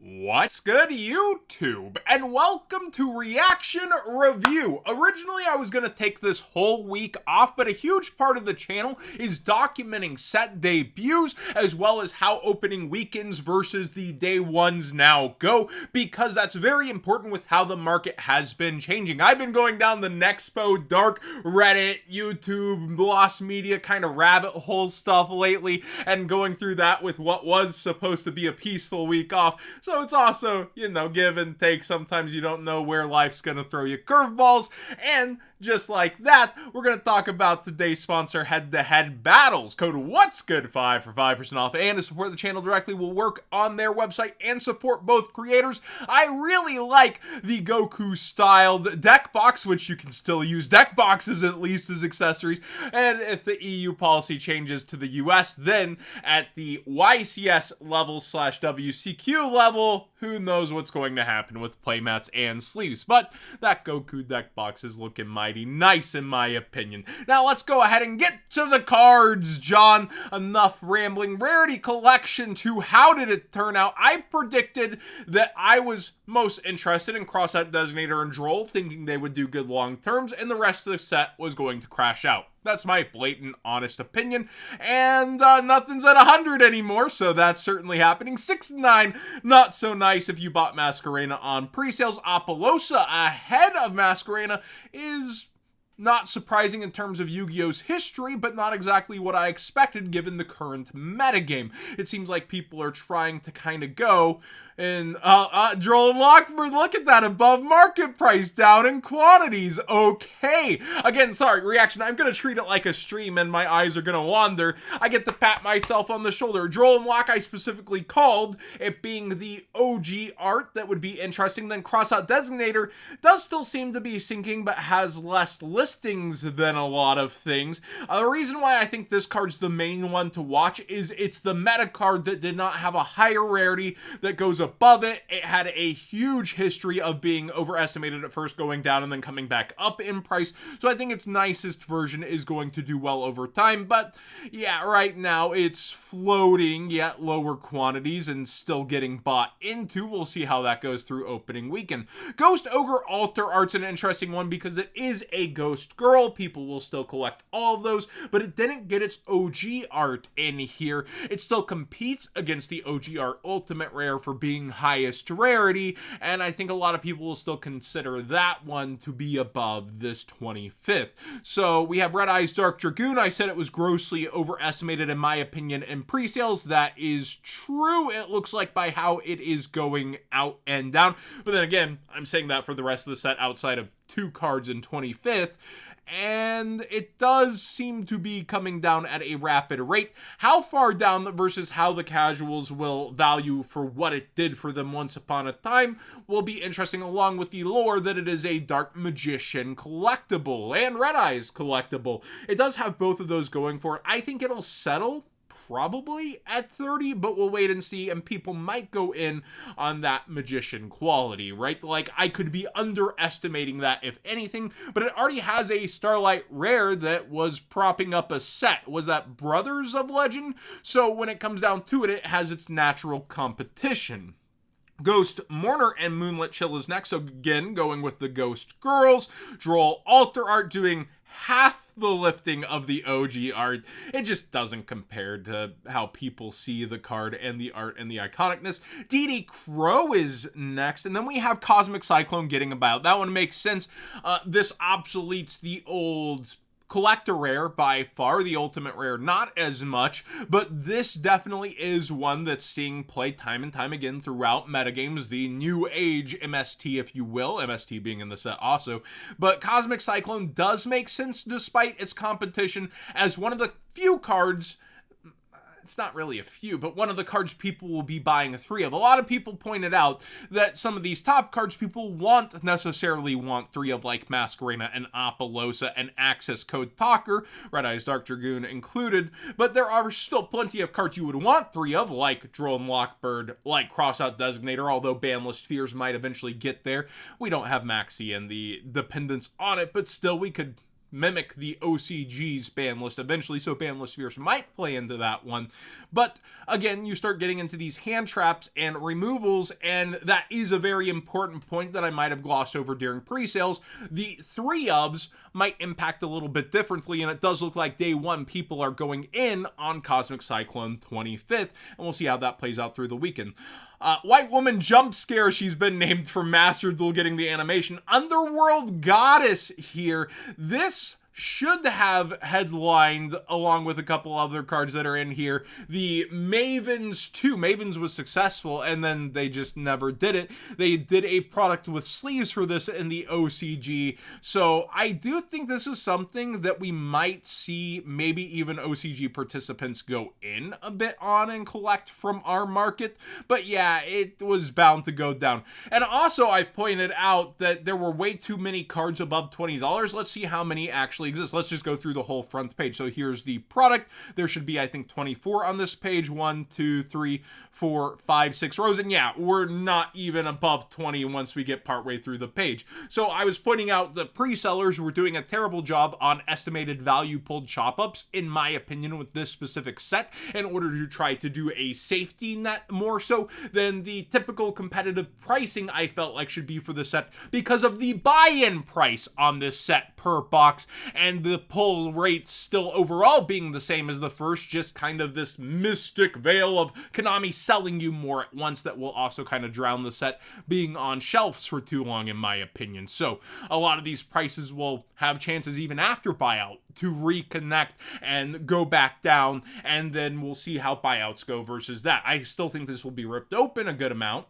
What's good, YouTube? And welcome to Reaction Review. Originally, I was going to take this whole week off, but a huge part of the channel is documenting set debuts, as well as how opening weekends versus the day ones now go, because that's very important with how the market has been changing. I've been going down the Nexpo, dark Reddit, YouTube, lost media kind of rabbit hole stuff lately, and going through that with what was supposed to be a peaceful week off. So it's also, give and take. Sometimes you don't know where life's going to throw you curveballs. And just like that, we're going to talk about today's sponsor, Head-to-Head Battles. Code What's Good 5 for 5% off. And to support the channel directly, will work on their website and support both creators. I really like the Goku-styled deck box, which you can still use deck boxes at least as accessories. And if the EU policy changes to the US, then at the YCS level / WCQ level, who knows what's going to happen with playmats and sleeves. But that Goku deck box is looking mighty nice in my opinion. Now let's go ahead and get to the cards, John. Enough rambling. Rarity Collection 2, how did it turn out? I predicted that I was most interested in Crossout Designator and Droll, thinking they would do good long terms, and the rest of the set was going to crash out. That's my blatant, honest opinion, and nothing's at 100 anymore, so that's certainly happening. 69, not so nice if you bought Masquerena on pre-sales. Apollosa ahead of Masquerena is not surprising in terms of Yu-Gi-Oh's history, but not exactly what I expected given the current metagame. It seems like people are trying to kind of go and, Droll and Lockford, look at that, above market price, down in quantities. Okay. Again, sorry, reaction, I'm gonna treat it like a stream and my eyes are gonna wander. I get to pat myself on the shoulder. Droll and Lock, I specifically called it being the OG art that would be interesting. Then Crossout Designator does still seem to be sinking, but has less listings than a lot of things. The reason why I think this card's the main one to watch is it's the meta card that did not have a higher rarity that goes above it. It had a huge history of being overestimated at first, going down and then coming back up in price. So I think its nicest version is going to do well over time. But yeah, right now it's floating yet lower quantities and still getting bought into. We'll see how that goes through opening weekend. Ghost Ogre Alter Art's an interesting one because it is a Ghost Girl. People will still collect all of those, but it didn't get its OG art in here. It still competes against the OG art Ultimate Rare for being highest rarity, and I think a lot of people will still consider that one to be above this 25th. So we have Red Eyes Dark Dragoon. I said it was grossly overestimated in my opinion in pre-sales. That is true, it looks like, by how it is going out and down. But then again, I'm saying that for the rest of the set outside of 2 cards in 25th. And it does seem to be coming down at a rapid rate. How far down versus how the casuals will value for what it did for them once upon a time will be interesting, along with the lore that it is a Dark Magician collectible and Red Eyes collectible. It does have both of those going for it. I think it'll settle probably at 30, but we'll wait and see, and people might go in on that magician quality, right? Like, I could be underestimating that if anything, but it already has a Starlight Rare that was propping up a set. Was that Brothers of Legend? So when it comes down to it, it has its natural competition. Ghost Mourner and Moonlit Chill is next, so again, going with the Ghost Girls. Droll Alter Art doing half the lifting of the OG art. It just doesn't compare to how people see the card and the art and the iconicness. DD Crow is next, and then we have Cosmic Cyclone getting about. That one makes sense. This obsoletes the old collector rare by far, the ultimate rare not as much, but this definitely is one that's seeing play time and time again throughout metagames, the new age MST, if you will, MST being in the set also. But Cosmic Cyclone does make sense despite its competition as one of the few cards. It's not really a few, but one of the cards people will be buying 3 of. A lot of people pointed out that some of these top cards people necessarily want 3 of, like Masquerena and Apollosa and Access Code Talker, Red Eyes Dark Dragoon included, but there are still plenty of cards you would want 3 of, like Drone Lockbird, like Crossout Designator, although Banless Fears might eventually get there. We don't have Maxi and the dependence on it, but still we could mimic the OCG's ban list eventually, so ban list spheres might play into that one. But again, you start getting into these hand traps and removals, and that is a very important point that I might have glossed over during pre-sales. The 3-ofs might impact a little bit differently, and it does look like day one people are going in on Cosmic Cyclone 25th, and we'll see how that plays out through the weekend. White Woman Jump Scare, she's been named for Master Duel getting the animation. Underworld Goddess here. This should have headlined, along with a couple other cards that are in here, the Mavens 2. Mavens was successful, and then they just never did it. They did a product with sleeves for this in the OCG, so I do think this is something that we might see maybe even OCG participants go in a bit on and collect from our market, but yeah, it was bound to go down. And also, I pointed out that there were way too many cards above $20. Let's see how many actually exist. Let's just go through the whole front page. So here's the product. There should be, I think, 24 on this page. 1, 2, 3, 4, 5, 6 rows. And yeah, we're not even above 20 once we get partway through the page. So I was pointing out the pre-sellers were doing a terrible job on estimated value pulled chop-ups, in my opinion, with this specific set, in order to try to do a safety net more so than the typical competitive pricing I felt like should be for the set, because of the buy-in price on this set per box, and the pull rates still overall being the same as the first, just kind of this mystic veil of Konami selling you more at once that will also kind of drown the set being on shelves for too long, in my opinion. So a lot of these prices will have chances even after buyout to reconnect and go back down, and then we'll see how buyouts go versus that. I still think this will be ripped open a good amount,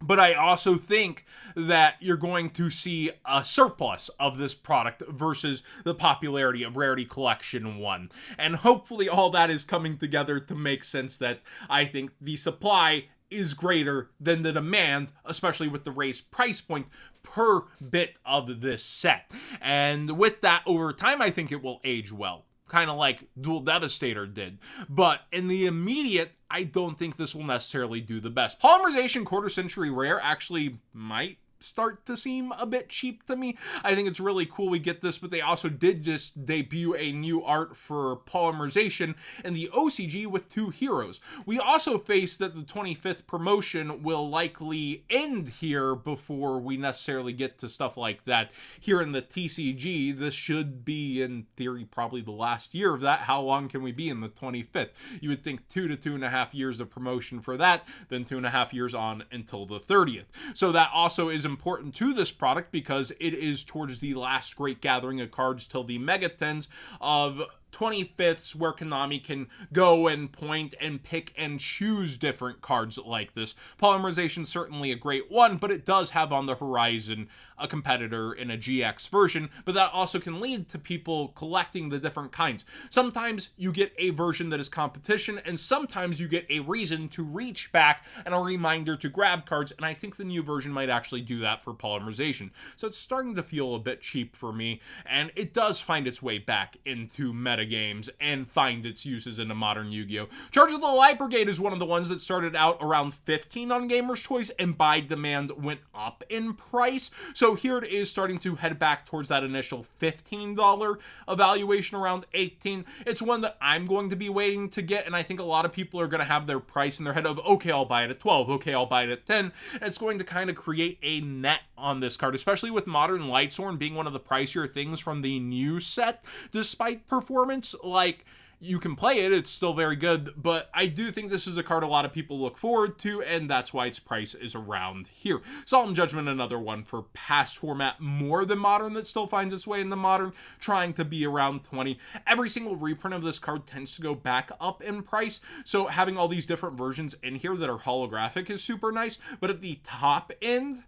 but I also think that you're going to see a surplus of this product versus the popularity of Rarity Collection 1. And hopefully all that is coming together to make sense that I think the supply is greater than the demand, especially with the raised price point per bit of this set. And with that, over time, I think it will age well, kind of like Dual Devastator did. But in the immediate, I don't think this will necessarily do the best. Polymerization Quarter Century Rare actually might start to seem a bit cheap to me. I think it's really cool we get this, but they also did just debut a new art for Polymerization in the OCG with 2 heroes. We also face that the 25th promotion will likely end here before we necessarily get to stuff like that here in the TCG. This should be, in theory, probably the last year of that. How long can we be in the 25th? You would think 2 to 2.5 years of promotion for that, then 2.5 years on until the 30th. So that also is important to this product because it is towards the last great gathering of cards till the Mega 10s of 25ths, where Konami can go and point and pick and choose different cards like this. Polymerization certainly a great one, but it does have on the horizon a competitor in a GX version, but that also can lead to people collecting the different kinds. Sometimes you get a version that is competition, and sometimes you get a reason to reach back and a reminder to grab cards, and I think the new version might actually do that for Polymerization. So it's starting to feel a bit cheap for me, and it does find its way back into meta games and find its uses in a modern Yu-Gi-Oh! Charge of the Light Brigade is one of the ones that started out around 15 on Gamer's Choice and by demand went up in price. So here it is starting to head back towards that initial $15 evaluation around 18. It's one that I'm going to be waiting to get, and I think a lot of people are going to have their price in their head of, okay, I'll buy it at 12, okay, I'll buy it at 10. And it's going to kind of create a net on this card, especially with Modern Lightsworn being one of the pricier things from the new set, despite performance. Like, you can play it, it's still very good, but I do think this is a card a lot of people look forward to, and that's why its price is around here. Solemn Judgment, another one for past format more than Modern that still finds its way in the Modern, trying to be around 20. Every single reprint of this card tends to go back up in price, so having all these different versions in here that are holographic is super nice, but at the top end,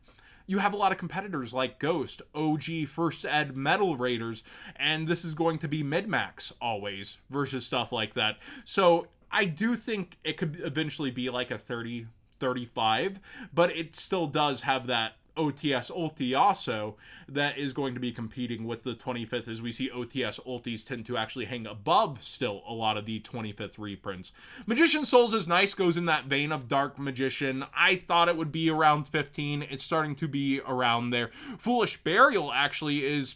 you have a lot of competitors like Ghost, OG First Ed Metal Raiders, and this is going to be mid-max always versus stuff like that. So I do think it could eventually be like a 30, 35, but it still does have that OTS ulti also that is going to be competing with the 25th, as we see OTS ultis tend to actually hang above still a lot of the 25th reprints. Magician Souls is nice, goes in that vein of Dark Magician. I thought it would be around 15. It's starting to be around there. Foolish Burial actually is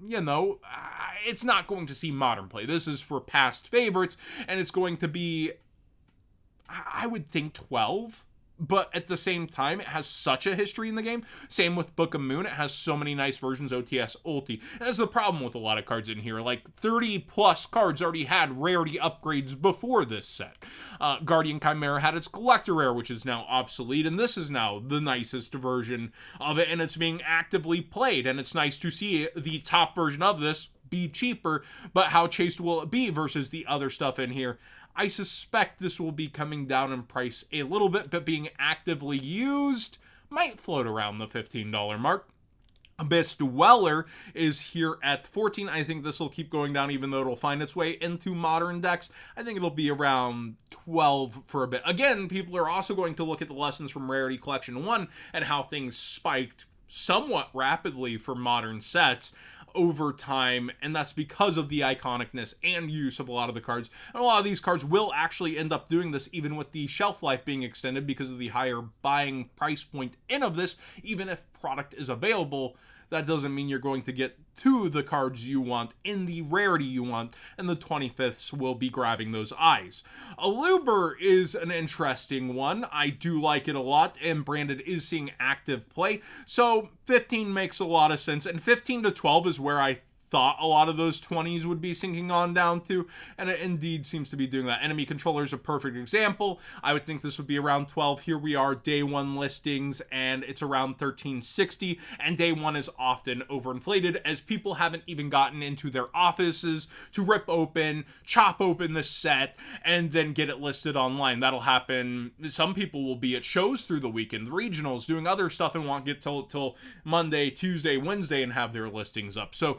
you know, it's not going to see modern play. This is for past favorites, and it's going to be, I would think, 12. But at the same time, it has such a history in the game. Same with Book of Moon. It has so many nice versions, OTS, Ulti. And that's the problem with a lot of cards in here. Like, 30 plus cards already had rarity upgrades before this set. Guardian Chimera had its collector rare, which is now obsolete. And this is now the nicest version of it. And it's being actively played. And it's nice to see the top version of this be cheaper. But how chased will it be versus the other stuff in here? I suspect this will be coming down in price a little bit, but being actively used might float around the $15 mark. Abyss Dweller is here at 14. I think this will keep going down even though it'll find its way into modern decks. I think it'll be around 12 for a bit. Again, people are also going to look at the lessons from Rarity Collection 1 and how things spiked somewhat rapidly for modern sets over time, and that's because of the iconicness and use of a lot of the cards. And a lot of these cards will actually end up doing this even with the shelf life being extended because of the higher buying price point in of this. Even if product is available, that doesn't mean you're going to get to the cards you want in the rarity you want, and the 25ths will be grabbing those eyes. Aluber is an interesting one. I do like it a lot, and Branded is seeing active play, so 15 makes a lot of sense, and 15 to 12 is where I thought a lot of those 20s would be sinking on down to, and it indeed seems to be doing that. Enemy Controller is a perfect example. I would think this would be around 12. Here we are, day one listings, and it's around 1360, and day one is often overinflated as people haven't even gotten into their offices to rip open, chop open the set, and then get it listed online. That'll happen. Some people will be at shows through the weekend, regionals, doing other stuff, and won't get till Monday, Tuesday, Wednesday, and have their listings up. So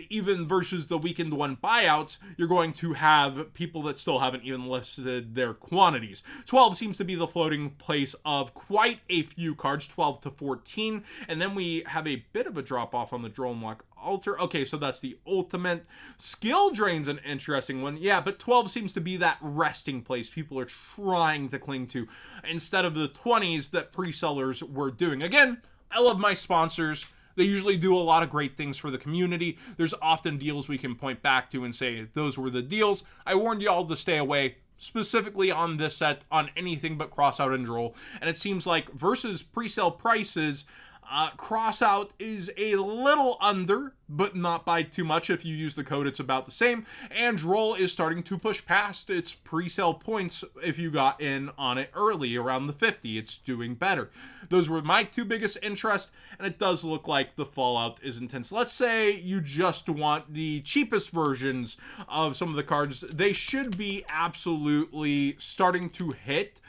even versus the weekend one buyouts, you're going to have people that still haven't even listed their quantities. 12 seems to be the floating place of quite a few cards, 12 to 14, and then we have a bit of a drop off on the Drone Lock Altar. Okay, so that's the ultimate. Skill Drain's an interesting one. Yeah, but 12 seems to be that resting place people are trying to cling to instead of the 20s that pre-sellers were doing. Again, I love my sponsors. They usually do a lot of great things for the community. There's often deals we can point back to and say, those were the deals. I warned y'all to stay away, specifically on this set, on anything but Crossout and Droll. And it seems like versus pre-sale prices, Crossout is a little under, but not by too much. If you use the code, it's about the same. And Droll is starting to push past its pre-sale points if you got in on it early, around the 50. It's doing better. Those were my two biggest interests, and it does look like the fallout is intense. Let's say you just want the cheapest versions of some of the cards. They should be absolutely starting to hit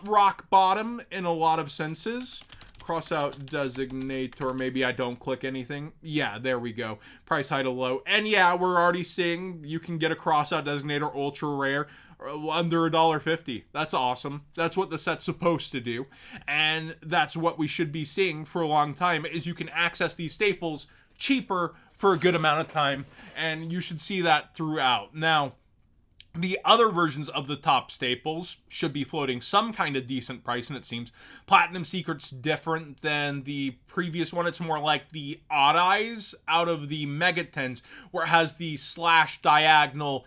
rock bottom in a lot of senses. Crossout designator, maybe I don't click anything. Yeah, there we go. Price high to low. And yeah, we're already seeing you can get a crossout designator ultra rare under $1.50. That's awesome. That's what the set's supposed to do. And that's what we should be seeing for a long time, is you can access these staples cheaper for a good amount of time. And you should see that throughout. Now, the other versions of the top staples should be floating some kind of decent price, and it seems Platinum Secret's different than the previous one. It's more like the Odd Eyes out of the Mega 10s, where it has the slash diagonal,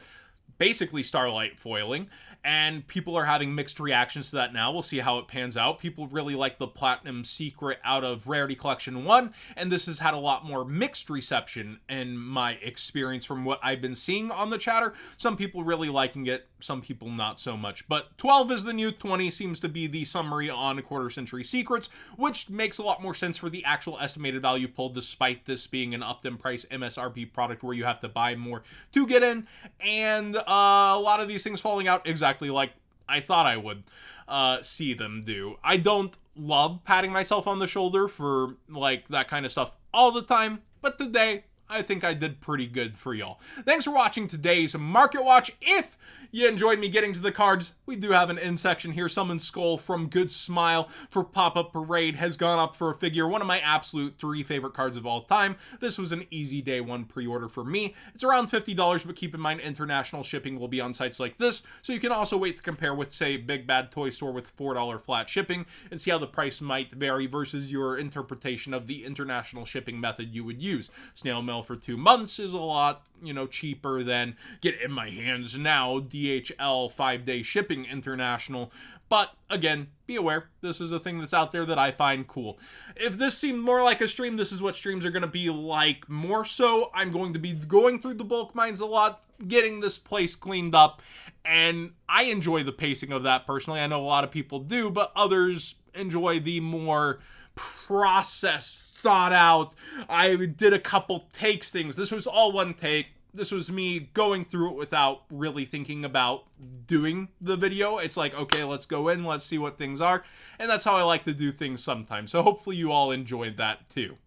basically Starlight foiling, and people are having mixed reactions to that now. We'll see how it pans out. People really like the Platinum Secret out of Rarity Collection 1, and this has had a lot more mixed reception in my experience from what I've been seeing on the chatter. Some people really liking it, some people not so much. But 12 is the new 20, seems to be the summary on Quarter Century Secrets, which makes a lot more sense for the actual estimated value pulled, despite this being an upped in price MSRP product where you have to buy more to get in, and a lot of these things falling out exactly like I thought I would see them do. I don't love patting myself on the shoulder for like that kind of stuff all the time, but today I think I did pretty good for y'all. Thanks for watching today's Market Watch. If you enjoyed me getting to the cards, we do have an in section here. Summon Skull from Good Smile for Pop-Up Parade has gone up for a figure. One of my absolute 3 favorite cards of all time. This was an easy day one pre-order for me. It's around $50, but keep in mind international shipping will be on sites like this, so you can also wait to compare with, say, Big Bad Toy Store with $4 flat shipping and see how the price might vary versus your interpretation of the international shipping method you would use. Snail mail, mail for 2 months is a lot, you know, cheaper than get it in my hands now, DHL 5-day shipping international. But again, be aware, this is a thing that's out there that I find cool. If this seemed more like a stream, this is what streams are going to be like more so. I'm going to be going through the bulk mines a lot, getting this place cleaned up, and I enjoy the pacing of that personally. I know a lot of people do, but others enjoy the more processed, thought out, I did a couple takes things. This was all one take. This was me going through it without really thinking about doing the video. It's like, okay, let's go in, let's see what things are. And that's how I like to do things sometimes. So hopefully you all enjoyed that too.